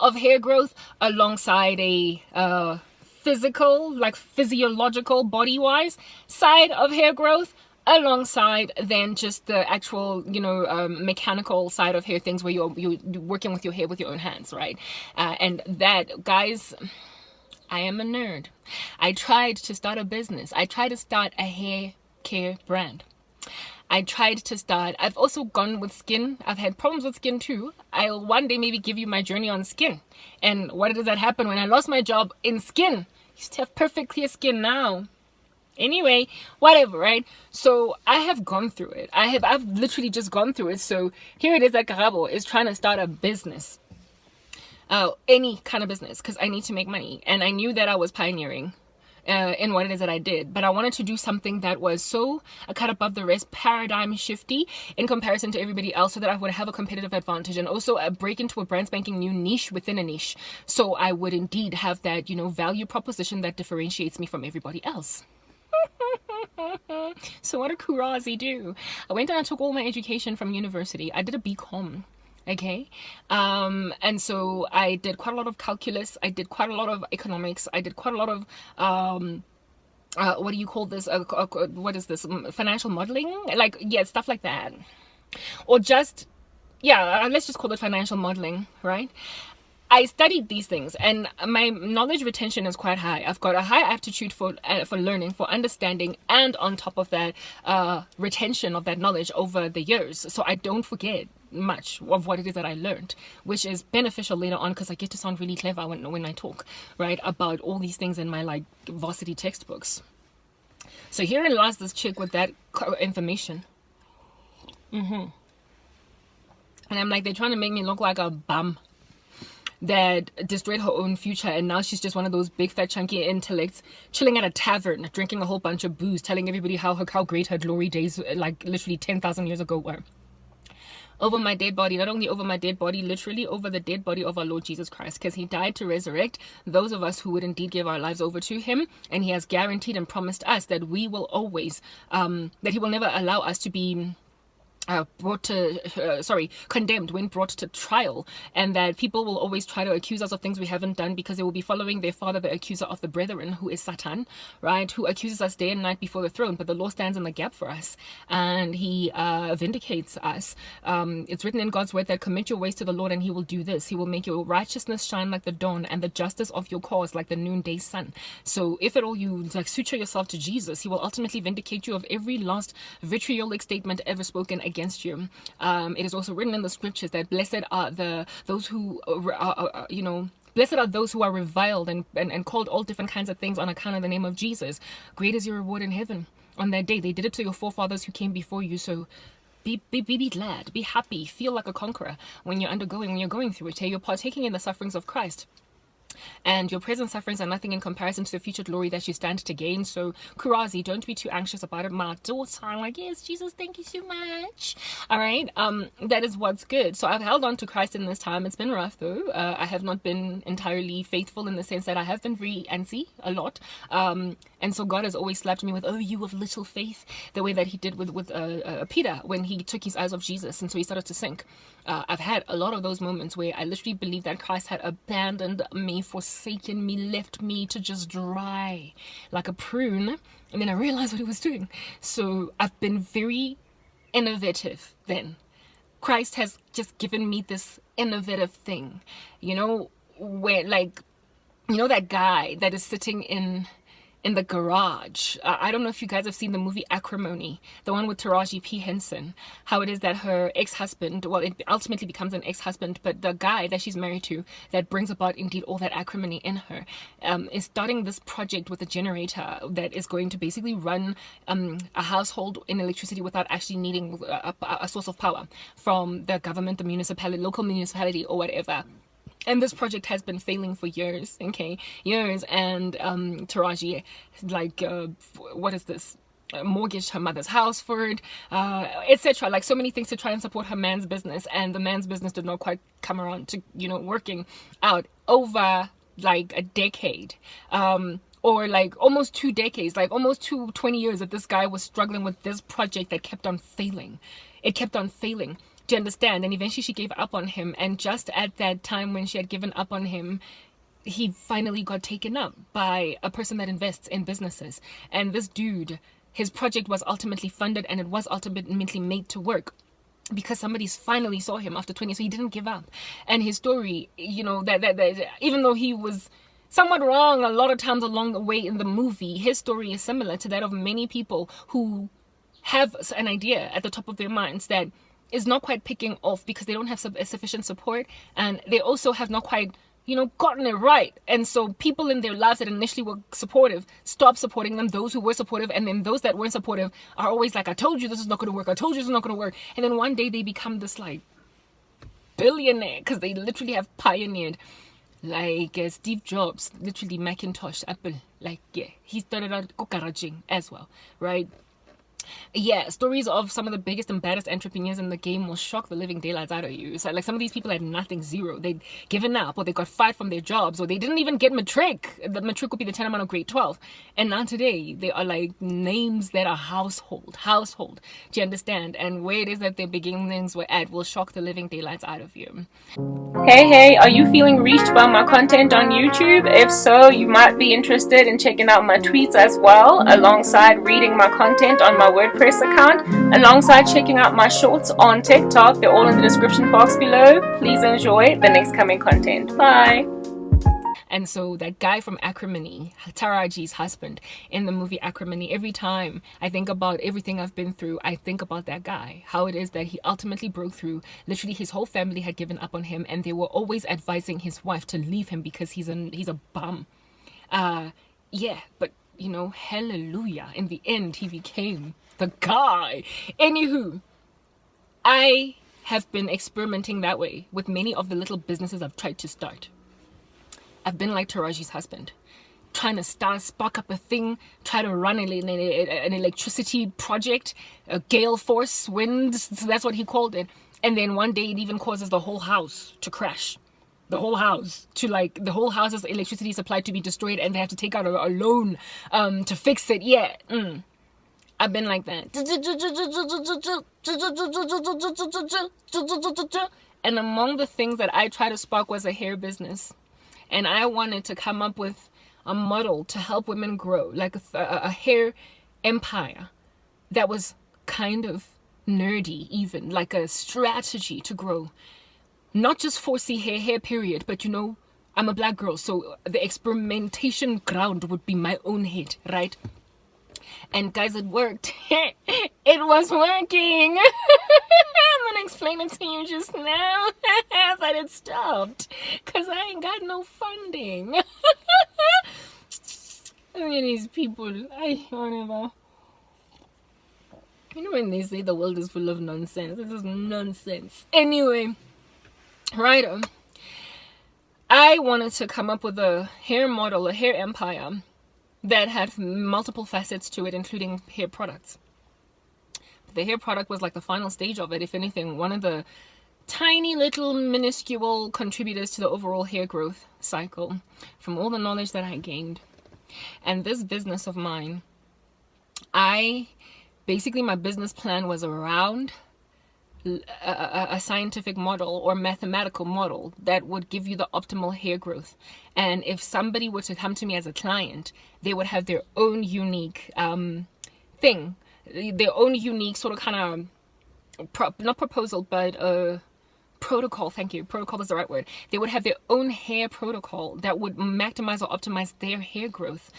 of hair growth alongside a physiological body-wise side of hair growth, alongside then just the actual mechanical side of hair things where you're working with your hair with your own hands, right? And that, guys, I am a nerd. I tried to start a business. I tried to start a hair care brand. I've also gone with skin. I've had problems with skin too. I'll one day maybe give you my journey on skin and what it is that happened when I lost my job in skin. I used to have perfect clear skin now. Anyway, whatever, right? So I have gone through it. I've literally just gone through it. So here it is that Karabo is trying to start a business. Any kind of business, because I need to make money. And I knew that I was pioneering in what it is that I did, but I wanted to do something that was so a cut above the rest, paradigm shifty in comparison to everybody else, so that I would have a competitive advantage and also a break into a brand spanking new niche within a niche, so I would indeed have that value proposition that differentiates me from everybody else. So what did Kurazi do? I went and I took all my education from university. I did a BCom. Okay, and so I did quite a lot of calculus. I did quite a lot of economics. I did quite a lot of what do you call this? What is this? Financial modeling? Stuff like that. Or just, let's just call it financial modeling, right? I studied these things and my knowledge retention is quite high. I've got a high aptitude for learning, for understanding, and on top of that, retention of that knowledge over the years. So I don't forget. much of what it is that I learned, which is beneficial later on because I get to sound really clever when I talk, right, about all these things in my like varsity textbooks. So herein lies this chick with that information. And I'm like, they're trying to make me look like a bum that destroyed her own future, and now she's just one of those big fat chunky intellects chilling at a tavern drinking a whole bunch of booze, telling everybody how great her glory days like literally 10,000 years ago were. Over my dead body, not only over my dead body, literally over the dead body of our Lord Jesus Christ, because he died to resurrect those of us who would indeed give our lives over to him, and he has guaranteed and promised us that we will always that he will never allow us to be condemned when brought to trial, and that people will always try to accuse us of things we haven't done because they will be following their father, the accuser of the brethren, who is Satan, right, who accuses us day and night before the throne. But the Lord stands in the gap for us, and he vindicates us. It's written in God's word that commit your ways to the Lord and he will do this. He will make your righteousness shine like the dawn and the justice of your cause like the noonday sun. So if at all you like suture yourself to Jesus, he will ultimately vindicate you of every last vitriolic statement ever spoken against you. It is also written in the scriptures that blessed are those who blessed are those who are reviled and called all different kinds of things on account of the name of Jesus. Great is your reward in heaven on that day. They did it to your forefathers who came before you. So be glad, be happy, feel like a conqueror when you're going through it. You're partaking in the sufferings of Christ. And your present sufferings are nothing in comparison to the future glory that you stand to gain. So, Kurazi, don't be too anxious about it, my daughter. I'm like, yes, Jesus, thank you so much. All right, that is what's good. So I've held on to Christ in this time. It's been rough, though. I have not been entirely faithful in the sense that I have been very antsy a lot. And so God has always slapped me with, oh, you of little faith, the way that he did with Peter when he took his eyes off Jesus and so he started to sink. I've had a lot of those moments where I literally believe that Christ had abandoned me, forsaken me, left me to just dry like a prune, and then I realized what he was doing. So I've been very innovative then. Christ has just given me this innovative thing, where that guy that is sitting in the garage. I don't know if you guys have seen the movie Acrimony, the one with Taraji P. Henson, how it is that her ex-husband, well, it ultimately becomes an ex-husband, but the guy that she's married to that brings about indeed all that acrimony in her, is starting this project with a generator that is going to basically run a household in electricity without actually needing a source of power from the government, the municipality, local municipality or whatever. And this project has been failing for years, years. And Taraji, mortgaged her mother's house for it, etc. Like so many things to try and support her man's business. And the man's business did not quite come around to, working out over like a decade. Or like almost 2 decades, like almost 20 years that this guy was struggling with this project that kept on failing. It kept on failing. Do you understand? And eventually she gave up on him. And just at that time when she had given up on him, he finally got taken up by a person that invests in businesses. And this dude, his project was ultimately funded and it was ultimately made to work because somebody finally saw him after 20 years. So he didn't give up. And his story, that even though he was somewhat wrong a lot of times along the way in the movie, his story is similar to that of many people who have an idea at the top of their minds that is not quite picking off because they don't have sufficient support, and they also have not quite gotten it right. And so people in their lives that initially were supportive stop supporting them, those who were supportive, and then those that weren't supportive are always like, I told you this is not going to work, I told you this is not going to work. And then one day they become this like billionaire because they literally have pioneered, like Steve Jobs, literally Macintosh, Apple, he started out garaging as well, right? Yeah, stories of some of the biggest and baddest entrepreneurs in the game will shock the living daylights out of you. So like some of these people had nothing, zero. They'd given up, or they got fired from their jobs, or they didn't even get matric. The matric would be the tantamount of grade 12. And now today, they are like names that are household. Do you understand? And where it is that their beginnings were at will shock the living daylights out of you. Hey, are you feeling reached by my content on YouTube? If so, you might be interested in checking out my tweets as well, alongside reading my content on my WordPress account, alongside checking out my shorts on TikTok. They're all in the description box below. Please enjoy the next coming content. Bye. And so that guy from Acrimony, Taraji's husband in the movie Acrimony, every time I think about everything I've been through, I think about that guy. How it is that he ultimately broke through. Literally his whole family had given up on him, and they were always advising his wife to leave him because he's a bum. Yeah, but you know, hallelujah. In the end, he became the guy. Anywho, I have been experimenting that way with many of the little businesses I've tried to start. I've been like Taraji's husband, trying to spark up a thing, try to run an electricity project, a gale force wind, so that's what he called it. And then one day it even causes the whole house to crash. The whole house the whole house's electricity supply to be destroyed, and they have to take out a loan to fix it. Yeah. I've been like that. And among the things that I tried to spark was a hair business. And I wanted to come up with a model to help women grow, like a hair empire that was kind of nerdy, even like a strategy to grow. Not just 4C hair period, but you know, I'm a black girl, so the experimentation ground would be my own head, right? And guys, it worked. It was working. I'm gonna explain it to you just now. But it stopped because I ain't got no funding. I mean, these people, whatever. You know when they say the world is full of nonsense? This is nonsense. Anyway, right on. I wanted to come up with a hair model, a hair empire that had multiple facets to it, including hair products. The hair product was like the final stage of it. If anything, one of the tiny little minuscule contributors to the overall hair growth cycle from all the knowledge that I gained. And this business of mine, my business plan was around a scientific model or mathematical model that would give you the optimal hair growth. And if somebody were to come to me as a client, they would have their own unique thing, their own unique sort of kind of not proposal, but protocol. Thank you. Protocol is the right word. They would have their own hair protocol that would maximize or optimize their hair growth.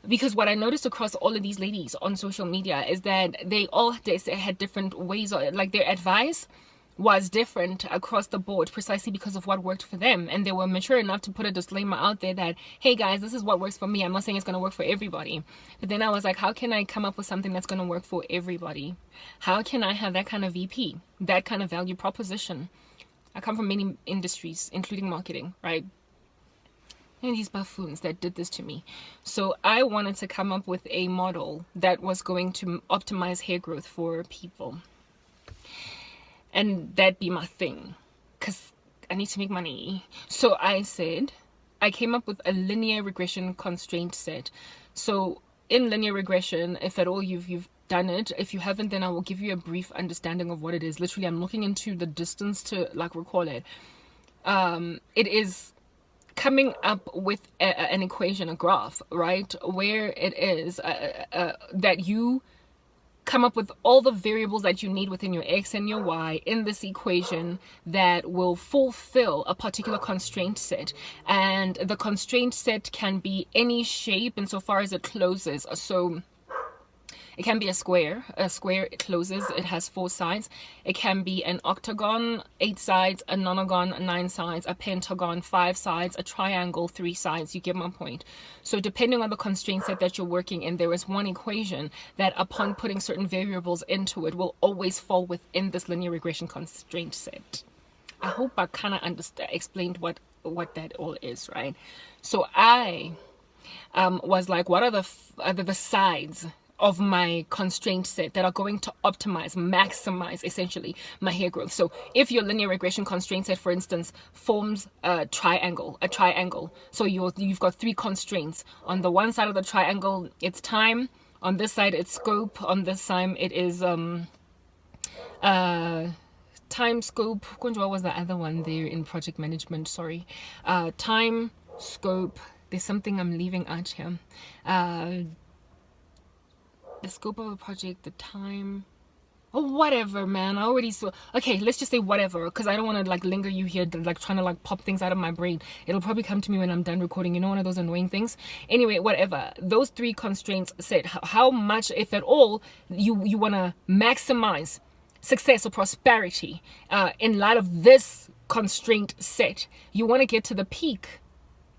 Because what I noticed across all of these ladies on social media is that they had different ways, like their advice was different across the board, precisely because of what worked for them. And they were mature enough to put a disclaimer out there that, hey guys, this is what works for me. I'm not saying it's going to work for everybody. But then I was like, how can I come up with something that's going to work for everybody? How can I have that kind of VP, that kind of value proposition? I come from many industries, including marketing, right? And these buffoons that did this to me. So I wanted to come up with a model that was going to optimize hair growth for people. And that be my thing, because I need to make money. So I came up with a linear regression constraint set. So in linear regression, if at all you've done it, if you haven't, then I will give you a brief understanding of what it is. Literally, I'm looking into the distance to recall it. It is coming up with an equation, a graph, right, where it is that you come up with all the variables that you need within your X and your Y in this equation that will fulfill a particular constraint set. And the constraint set can be any shape insofar as it closes. So it can be a square. A square, it closes. It has 4 sides. It can be an octagon, 8 sides, a nonagon, 9 sides, a pentagon, 5 sides, a triangle, 3 sides. You get my point. So depending on the constraint set that you're working in, there is one equation that upon putting certain variables into it will always fall within this linear regression constraint set. I hope I kind of explained what that all is, right? So I was like, what are the sides of my constraint set that are going to maximize essentially my hair growth? So if your linear regression constraint set, for instance, forms a triangle, so you've got 3 constraints. On the one side of the triangle, it's time. On this side, it's scope. On this side, it is time, scope. What was the other one there in project management? Sorry. Time, scope. There's something I'm leaving out here. The scope of a project, the time, or whatever, man. I already saw. Okay, let's just say whatever, because I don't want to like linger you here, like trying to like pop things out of my brain. It'll probably come to me when I'm done recording. You know, one of those annoying things. Anyway, whatever. Those 3 constraints said how much, if at all, you want to maximize success or prosperity in light of this constraint set. You want to get to the peak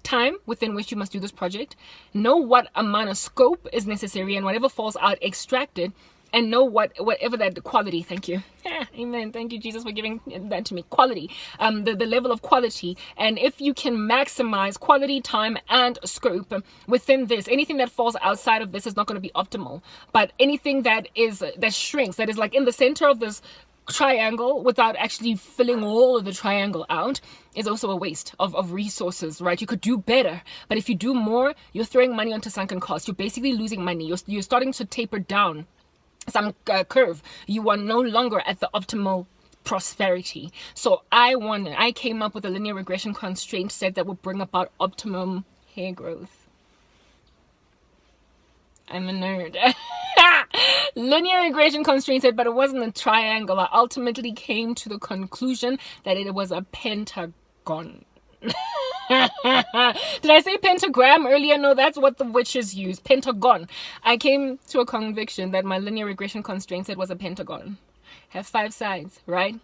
time within which you must do this project, know what amount of scope is necessary, and whatever falls out, extracted, and know whatever that quality, thank you, amen, thank you Jesus for giving that to me, quality, the level of quality. And if you can maximize quality, time, and scope within this, anything that falls outside of this is not going to be optimal. But anything that shrinks, that is like in the center of this triangle without actually filling all of the triangle out, is also a waste of resources, right? You could do better, but if you do more, you're throwing money onto sunken costs. You're basically losing money. You're starting to taper down some curve. You are no longer at the optimal prosperity. So I came up with a linear regression constraint set that would bring about optimum hair growth. I'm a nerd. Linear regression constraint set, but it wasn't a triangle. I ultimately came to the conclusion that it was a pentagon. Did I say pentagram earlier? No, that's what the witches use. Pentagon. I came to a conviction that my linear regression constraint set was a pentagon. Have 5 sides, right?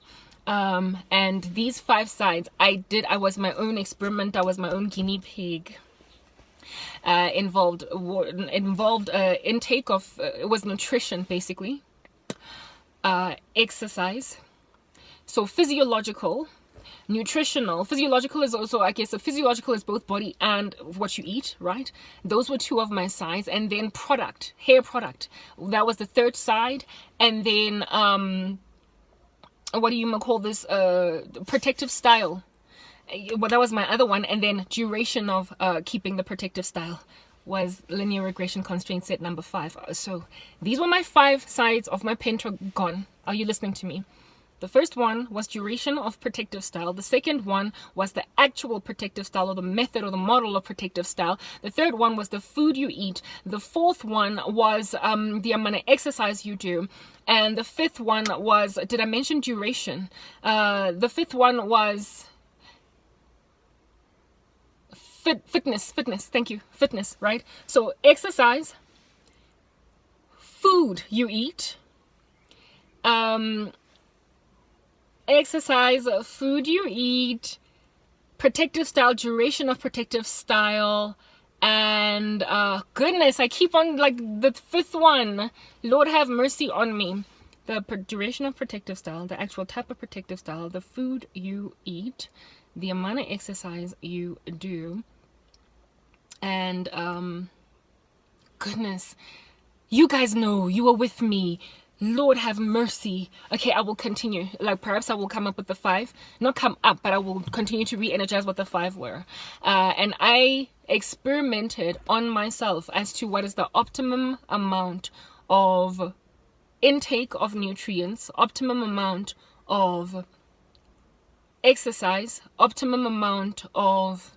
And these 5 sides, I was my own experiment. I was my own guinea pig. Involved intake of it was nutrition, basically, exercise, so physiological, nutritional. Physiological is also, I guess, physiological is both body and what you eat, right? Those were 2 of my sides. And then product, hair product, that was the 3rd side. And then what do you call this, protective style. Well, that was my other one. And then duration of keeping the protective style was linear regression constraint set number 5. So these were my 5 sides of my pentagon. Are you listening to me? The first one was duration of protective style. The second one was the actual protective style, or the method or the model of protective style. The third one was the food you eat. The fourth one was the amount of exercise you do. And the fifth one was, did I mention duration? The fifth one was fitness, thank you, fitness, right? So exercise, food you eat, exercise, food you eat, protective style, duration of protective style, and goodness, I keep on, like, the fifth one, Lord have mercy on me. The duration of protective style, the actual type of protective style, the food you eat, the amount of exercise you do, and goodness, you guys know, you are with me. Lord have mercy. Okay, I will continue. Like, perhaps I will come up with the 5. Not come up, but I will continue to re-energize what the 5 were. And I experimented on myself as to what is the optimum amount of intake of nutrients, optimum amount of exercise, optimum amount of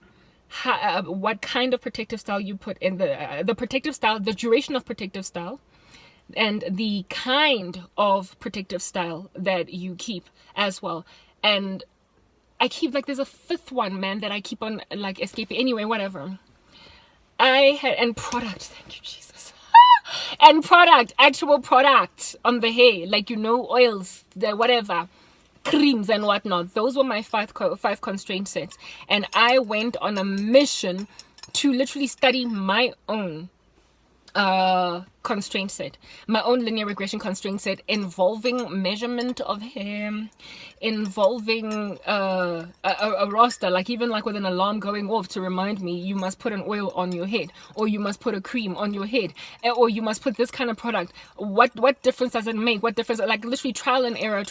what kind of protective style you put in, the protective style, the duration of protective style, and the kind of protective style that you keep as well. And I keep, like, there's a fifth one, man, that I keep on, like, escaping. Anyway, whatever. And product, thank you, Jesus. And product, actual product on the hair, like, you know, oils, the whatever, creams and whatnot. Those were my 5 constraint sets. And I went on a mission to literally study my own constraint set, my own linear regression constraint set, involving measurement of hair, involving a roster, like even like with an alarm going off to remind me, you must put an oil on your head, or you must put a cream on your head, or you must put this kind of product. What difference does it make? What difference? Like, literally trial and error.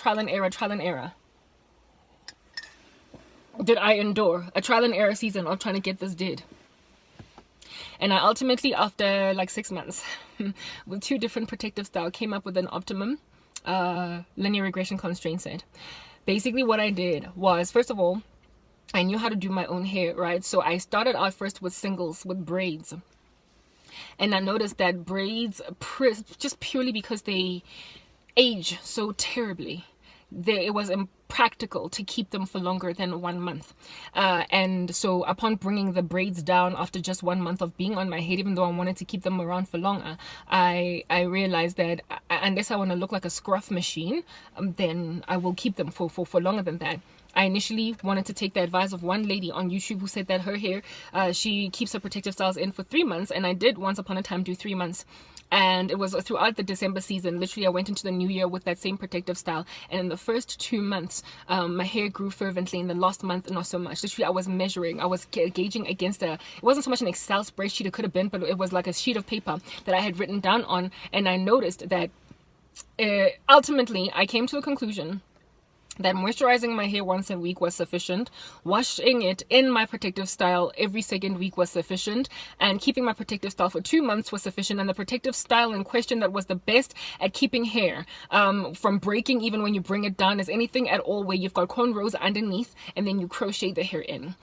Did I endure a trial and error season of trying to get this did? And I ultimately, after like 6 months, with 2 different protective styles, came up with an optimum linear regression constraint set. Basically, what I did was, first of all, I knew how to do my own hair, right? So I started out first with singles, with braids. And I noticed that braids, just purely because they age so terribly. It was impractical to keep them for longer than 1 month. And so upon bringing the braids down after just 1 month of being on my head, even though I wanted to keep them around for longer, I realized that unless I want to look like a scruff machine, then I will keep them for longer than that. I initially wanted to take the advice of one lady on YouTube who said that her hair, she keeps her protective styles in for 3 months, and I did once upon a time do 3 months. And it was throughout the December season. Literally, I went into the new year with that same protective style, and in the first 2 months, my hair grew fervently. In the last month, not so much. Literally, I was measuring, I was gauging against it wasn't so much an Excel spreadsheet, it could have been, but it was like a sheet of paper that I had written down on, and I noticed that ultimately, I came to the conclusion that moisturizing my hair once a week was sufficient, washing it in my protective style every second week was sufficient, and keeping my protective style for 2 months was sufficient. And the protective style in question that was the best at keeping hair from breaking even when you bring it down is anything at all where you've got cornrows underneath and then you crochet the hair in.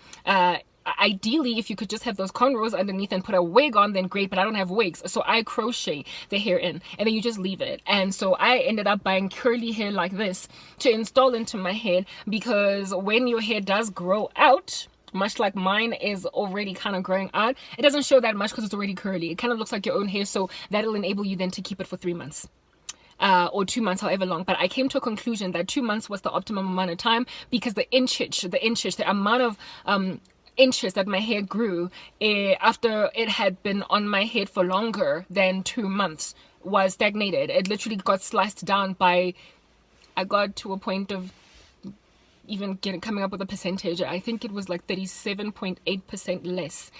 Ideally, if you could just have those cornrows underneath and put a wig on, then great, but I don't have wigs, so I crochet the hair in and then you just leave it. And so I ended up buying curly hair like this to install into my head, because when your hair does grow out, much like mine is already kind of growing out, it doesn't show that much because it's already curly. It kind of looks like your own hair, so that'll enable you then to keep it for 3 months. Or 2 months, however long. But I came to a conclusion that 2 months was the optimum amount of time, because the amount of inches that my hair grew after it had been on my head for longer than 2 months was stagnated. It literally got sliced down by, I got to a point of even coming up with a percentage. I think it was like 37.8% less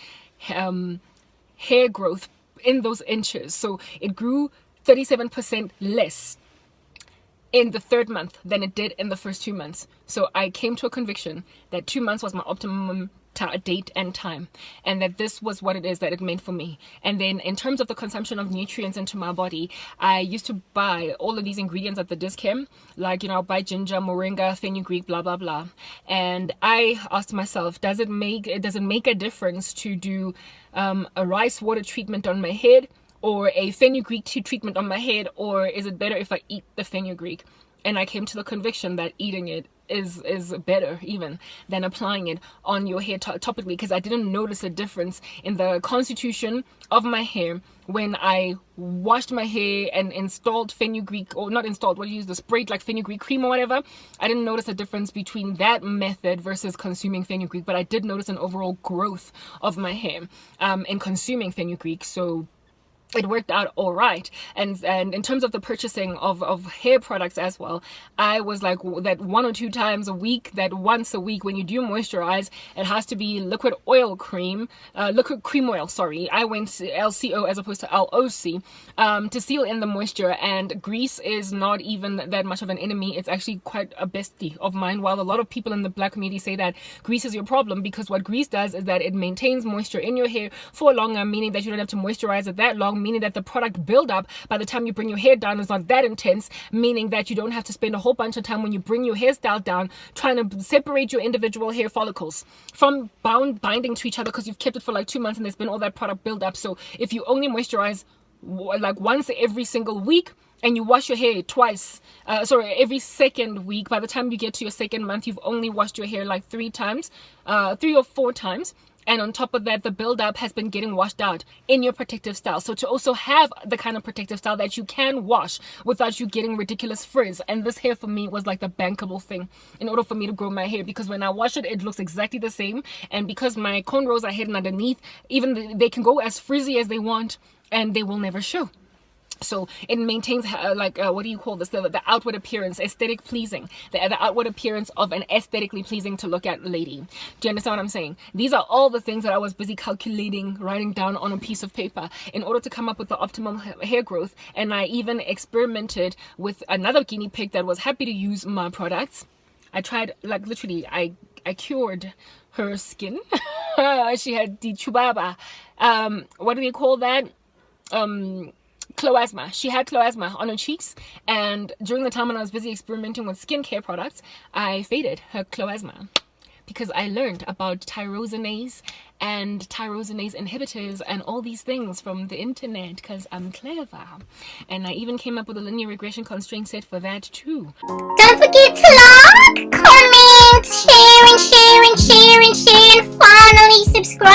hair growth in those inches. So it grew 37% less in the 3rd month than it did in the first 2 months. So I came to a conviction that 2 months was my optimum date and time, and that this was what it is that it meant for me. And then in terms of the consumption of nutrients into my body, I used to buy all of these ingredients at the discount, like, I'll buy ginger, moringa, fenugreek, blah blah blah. And I asked myself, does it make a difference to do a rice water treatment on my head or a fenugreek tea treatment on my head, or is it better if I eat the fenugreek? And I came to the conviction that eating it is better even than applying it on your hair topically, because I didn't notice a difference in the constitution of my hair when I washed my hair and installed fenugreek, or not installed, what do you use, the sprayed like fenugreek cream or whatever. I didn't notice a difference between that method versus consuming fenugreek, but I did notice an overall growth of my hair in consuming fenugreek. So it worked out all right. And in terms of the purchasing of hair products as well, I was like that 1 or 2 times a week, that once a week when you do moisturize, it has to be liquid cream oil, sorry. I went LCO as opposed to LOC to seal in the moisture, and grease is not even that much of an enemy. It's actually quite a bestie of mine. While a lot of people in the black community say that grease is your problem, because what grease does is that it maintains moisture in your hair for longer, meaning that you don't have to moisturize it that long, meaning that the product buildup by the time you bring your hair down is not that intense, meaning that you don't have to spend a whole bunch of time when you bring your hairstyle down trying to separate your individual hair follicles from binding to each other, because you've kept it for like 2 months and there's been all that product buildup. So if you only moisturize like once every single week, and you wash your hair every second week, by the time you get to your 2nd month, you've only washed your hair like 3 or 4 times. And on top of that, the buildup has been getting washed out in your protective style. So to also have the kind of protective style that you can wash without you getting ridiculous frizz. And this hair for me was like the bankable thing in order for me to grow my hair, because when I wash it, it looks exactly the same. And because my cornrows are hidden underneath, even they can go as frizzy as they want and they will never show. So it maintains what do you call this, the outward appearance, aesthetic pleasing, the outward appearance of an aesthetically pleasing to look at lady. Do you understand what I'm saying? These are all the things that I was busy calculating, writing down on a piece of paper in order to come up with the optimum hair growth. And I even experimented with another guinea pig that was happy to use my products. I tried, like, literally, I cured her skin. She had the chubaba, what do they call that, cloasma. She had cloasma on her cheeks, and during the time when I was busy experimenting with skincare products, I faded her cloasma. because I learned about tyrosinase and tyrosinase inhibitors and all these things from the internet because I'm clever. And I even came up with a linear regression constraint set for that too. Don't forget to like, comment, share and share and share and share and finally subscribe.